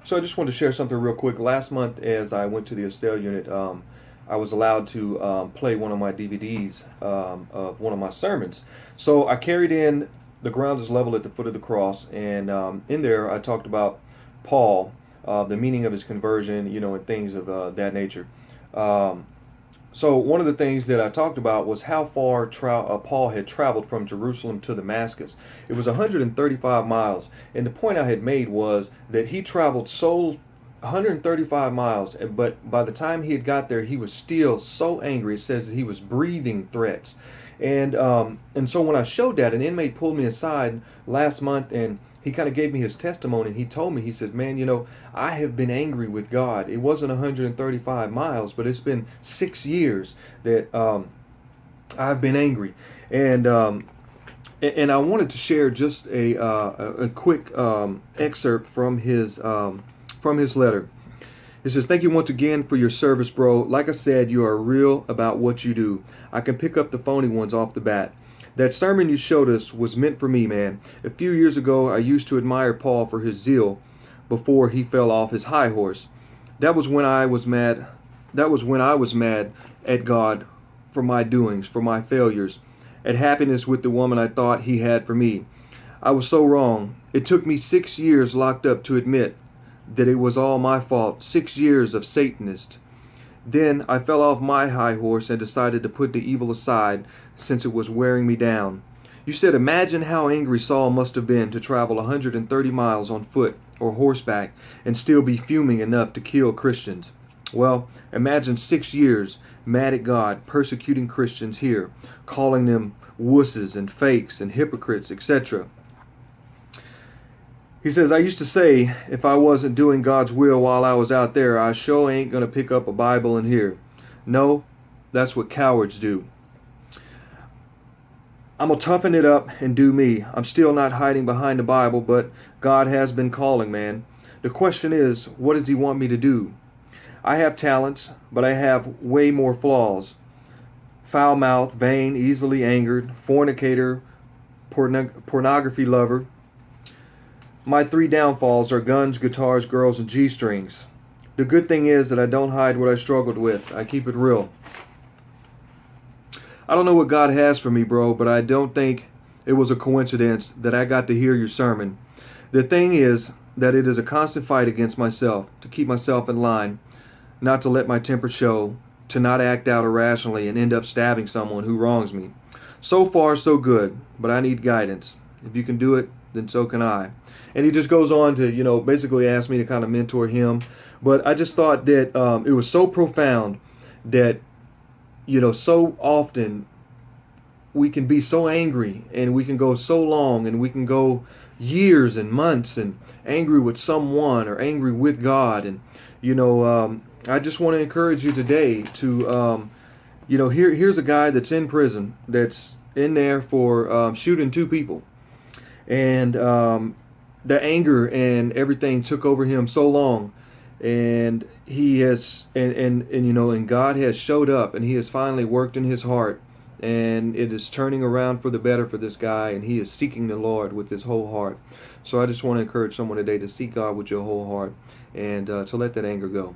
So I just wanted to share something real quick. Last month, as I went to the Estelle unit, I was allowed to play one of my DVDs of one of my sermons. So I carried in The Ground is Level at the Foot of the Cross, and in there I talked about Paul, the meaning of his conversion, and things of that nature. Um, so one of the things that I talked about was how far Paul had traveled from Jerusalem to Damascus. It was 135 miles, and the point I had made was that he traveled 135 miles, but by the time he had got there, he was still so angry. It says that he was breathing threats, and so when I showed that, an inmate pulled me aside last month and he kind of gave me his testimony. And he told me, he said, man, I have been angry with God. It wasn't 135 miles, but it's been 6 years that I've been angry. And I wanted to share just a quick excerpt from his letter. It says, thank you once again for your service, bro. Like I said, you are real about what you do. I can pick up the phony ones off the bat. That sermon you showed us was meant for me, man. A few years ago, I used to admire Paul for his zeal before he fell off his high horse. That was when I was mad. That was when I was mad at God for my doings, for my failures, at happiness with the woman I thought he had for me. I was so wrong. It took me 6 years locked up to admit that it was all my fault. 6 years of Satanist. Then I fell off my high horse and decided to put the evil aside since it was wearing me down. You said, imagine how angry Saul must have been to travel 130 miles on foot or horseback and still be fuming enough to kill Christians. Well, imagine 6 years mad at God, persecuting Christians here, calling them wusses and fakes and hypocrites, etc. He says, I used to say, if I wasn't doing God's will while I was out there, I sure ain't going to pick up a Bible in here. No, that's what cowards do. I'm going to toughen it up and do me. I'm still not hiding behind the Bible, but God has been calling, man. The question is, what does he want me to do? I have talents, but I have way more flaws. Foul-mouthed, vain, easily angered, fornicator, pornography lover. My 3 downfalls are guns, guitars, girls, and G-strings. The good thing is that I don't hide what I struggled with. I keep it real. I don't know what God has for me, bro, but I don't think it was a coincidence that I got to hear your sermon. The thing is that it is a constant fight against myself, to keep myself in line, not to let my temper show, to not act out irrationally and end up stabbing someone who wrongs me. So far, so good, but I need guidance. If you can do it, then so can I. And he just goes on to, basically ask me to kind of mentor him. But I just thought that it was so profound that, so often we can be so angry and we can go so long and we can go years and months and angry with someone or angry with God. And, I just want to encourage you today to, here's a guy that's in prison, that's in there for shooting 2 people. And the anger and everything took over him so long, and he has and God has showed up, and he has finally worked in his heart, and it is turning around for the better for this guy, and he is seeking the Lord with his whole heart. So I just want to encourage someone today to seek God with your whole heart and to let that anger go.